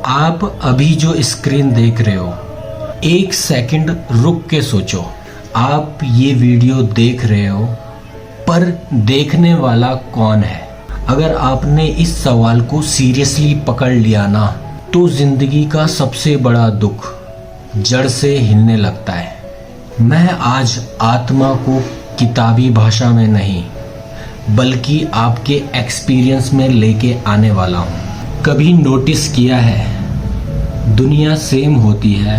आप अभी जो स्क्रीन देख रहे हो, एक सेकंड रुक के सोचो। आप ये वीडियो देख रहे हो, पर देखने वाला कौन है? अगर आपने इस सवाल को सीरियसली पकड़ लिया ना, तो जिंदगी का सबसे बड़ा दुख जड़ से हिलने लगता है। मैं आज आत्मा को किताबी भाषा में नहीं, बल्कि आपके एक्सपीरियंस में लेके आने वाला हूँ। कभी नोटिस किया है, दुनिया सेम होती है,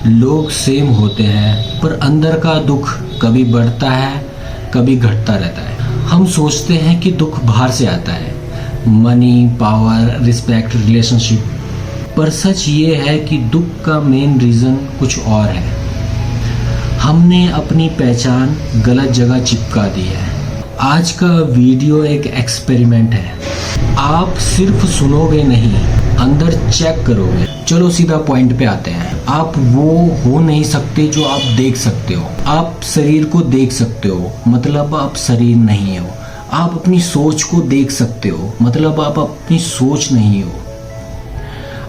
लोग सेम होते हैं, पर अंदर का दुख कभी बढ़ता है, कभी घटता रहता है। हम सोचते हैं कि दुख बाहर से आता है, मनी, पावर, रिस्पेक्ट, रिलेशनशिप, पर सच ये है कि दुख का मेन रीज़न कुछ और है। हमने अपनी पहचान गलत जगह चिपका दी है। आज का वीडियो एक एक्सपेरिमेंट है। आप सिर्फ सुनोगे नहीं, अंदर चेक करोगे। चलो सीधा पॉइंट पे आते हैं। आप वो हो नहीं सकते जो आप देख सकते हो। आप शरीर को देख सकते हो, मतलब आप शरीर नहीं हो। आप अपनी सोच को देख सकते हो, मतलब आप अपनी सोच नहीं हो।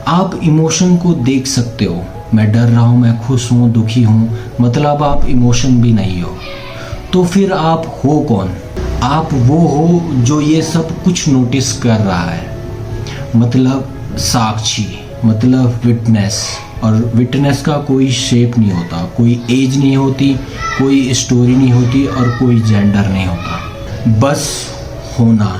आप इमोशन को देख सकते हो, मैं डर रहा हूँ, मैं खुश हूँ, दुखी हूँ, मतलब आप इमोशन भी नहीं हो। तो फिर आप हो कौन? आप वो हो जो ये सब कुछ नोटिस कर रहा है, मतलब साक्षी, मतलब विटनेस। और विटनेस का कोई शेप नहीं होता, कोई एज नहीं होती, कोई स्टोरी नहीं होती और कोई जेंडर नहीं होता। बस होना,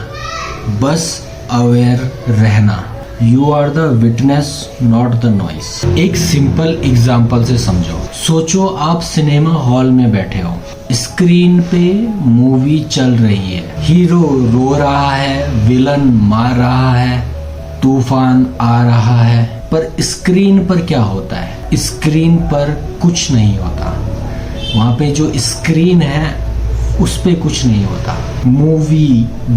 बस अवेयर रहना। You are the witness, not the noise. एक सिंपल एग्जाम्पल से समझो। सोचो आप सिनेमा हॉल में बैठे हो, स्क्रीन पे मूवी चल रही है, हीरो रो रहा है, विलन मार रहा है, तूफान आ रहा है, पर स्क्रीन पर क्या होता है? स्क्रीन पर कुछ नहीं होता। वहाँ पे जो स्क्रीन है उस पे कुछ नहीं होता। मूवी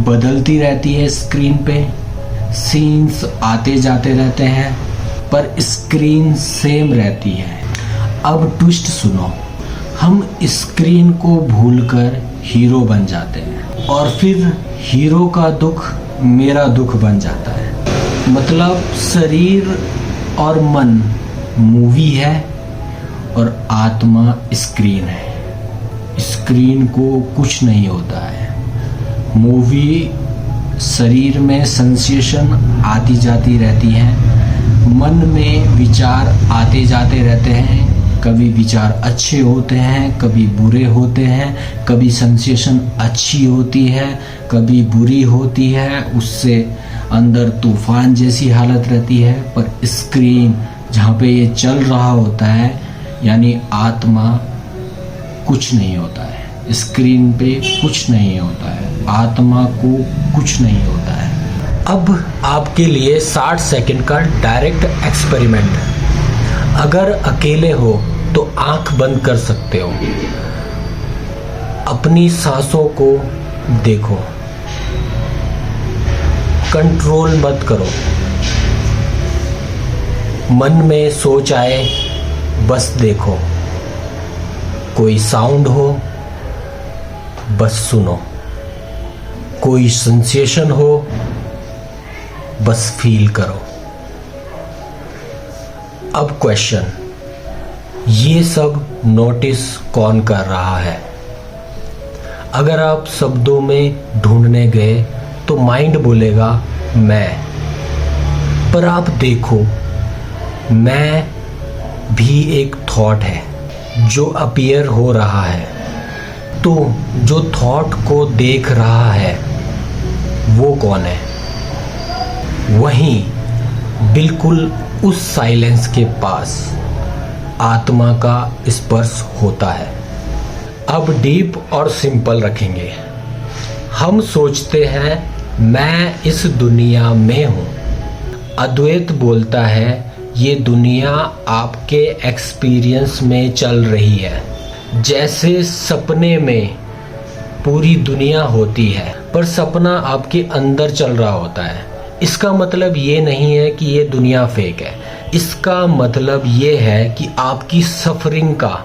बदलती रहती है, स्क्रीन पे सीन्स आते जाते रहते हैं, पर स्क्रीन सेम रहती है। अब ट्विस्ट सुनो, हम स्क्रीन को भूलकर हीरो बन जाते हैं और फिर हीरो का दुख मेरा दुख बन जाता है। मतलब शरीर और मन मूवी है और आत्मा स्क्रीन है। स्क्रीन को कुछ नहीं होता है। मूवी शरीर में सेंसेशन आती जाती रहती है, मन में विचार आते जाते रहते हैं। कभी विचार अच्छे होते हैं, कभी बुरे होते हैं, कभी सेंसेशन अच्छी होती है, कभी बुरी होती है, उससे अंदर तूफान जैसी हालत रहती है। पर स्क्रीन जहाँ पे ये चल रहा होता है, यानी आत्मा, कुछ नहीं होता है। स्क्रीन पे कुछ नहीं होता है, आत्मा को कुछ नहीं होता है। अब आपके लिए 60 सेकंड का डायरेक्ट एक्सपेरिमेंट। अगर अकेले हो तो आंख बंद कर सकते हो, अपनी सांसों को देखो, कंट्रोल मत करो। मन में सोच आए, बस देखो। कोई साउंड हो, बस सुनो। कोई सेंसेशन हो, बस फील करो। अब क्वेश्चन, ये सब नोटिस कौन कर रहा है? अगर आप शब्दों में ढूंढने गए तो माइंड बोलेगा मैं, पर आप देखो, मैं भी एक थॉट है जो अपीयर हो रहा है। तो जो थॉट को देख रहा है वो कौन है? वहीं बिल्कुल उस साइलेंस के पास आत्मा का स्पर्श होता है। अब डीप और सिंपल रखेंगे। हम सोचते हैं मैं इस दुनिया में हूँ। अद्वैत बोलता है ये दुनिया आपके एक्सपीरियंस में चल रही है। जैसे सपने में पूरी दुनिया होती है, पर सपना आपके अंदर चल रहा होता है। इसका मतलब ये नहीं है कि ये दुनिया फेक है। इसका मतलब ये है कि आपकी सफरिंग का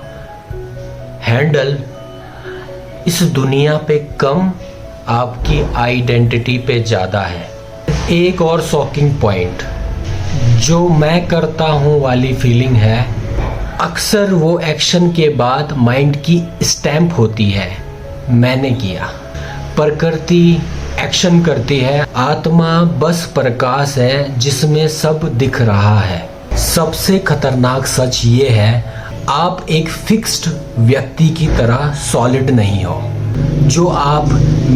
हैंडल इस दुनिया पे कम, आपकी आइडेंटिटी पे ज़्यादा है। एक और शॉकिंग पॉइंट, जो मैं करता हूँ वाली फीलिंग है, अक्सर वो एक्शन के बाद माइंड की स्टैम्प होती है, मैंने किया। प्रकृति एक्शन करती है, आत्मा बस प्रकाश है जिसमें सब दिख रहा है। सबसे खतरनाक सच ये है, आप एक फिक्स्ड व्यक्ति की तरह सॉलिड नहीं हो। जो आप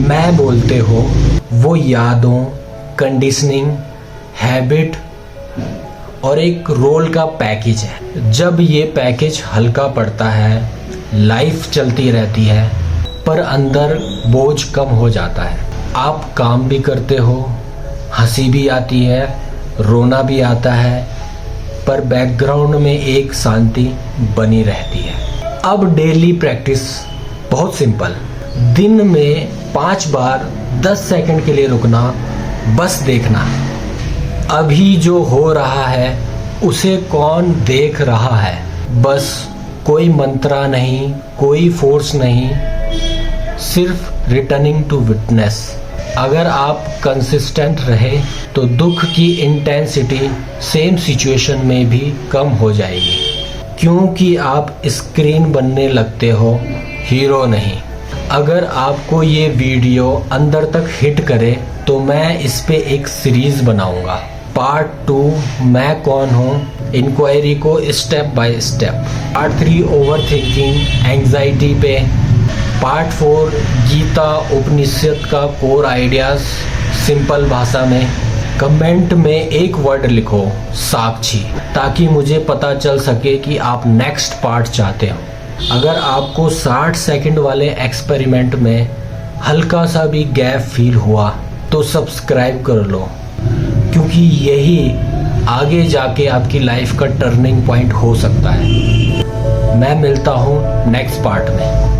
मैं बोलते हो वो यादों, कंडीशनिंग, हैबिट और एक रोल का पैकेज है। जब ये पैकेज हल्का पड़ता है, लाइफ चलती रहती है, पर अंदर बोझ कम हो जाता है। आप काम भी करते हो, हंसी भी आती है, रोना भी आता है, पर बैकग्राउंड में एक शांति बनी रहती है। अब डेली प्रैक्टिस बहुत सिंपल, दिन में 5 बार 10 सेकंड के लिए रुकना, बस देखना अभी जो हो रहा है उसे कौन देख रहा है। बस कोई मंत्रा नहीं, कोई फोर्स नहीं, सिर्फ रिटर्निंग टू विटनेस। अगर आप कंसिस्टेंट रहे तो दुख की इंटेंसिटी सेम सिचुएशन में भी कम हो जाएगी, क्योंकि आप स्क्रीन बनने लगते हो, हीरो नहीं। अगर आपको ये वीडियो अंदर तक हिट करे तो मैं इस पे एक सीरीज बनाऊंगा। पार्ट 2 मैं कौन हूँ इंक्वायरी को step by step, part 3 over thinking anxiety पे, पार्ट 4 गीता उपनिषद का कोर आइडियाज सिंपल भाषा में। कमेंट में एक वर्ड लिखो, साक्षी, ताकि मुझे पता चल सके कि आप नेक्स्ट पार्ट चाहते हो। अगर आपको 60 सेकंड वाले एक्सपेरिमेंट में हल्का सा भी गैप फील हुआ तो सब्सक्राइब कर लो, क्योंकि यही आगे जाके आपकी लाइफ का टर्निंग पॉइंट हो सकता है। मैं मिलता हूँ नेक्स्ट पार्ट में।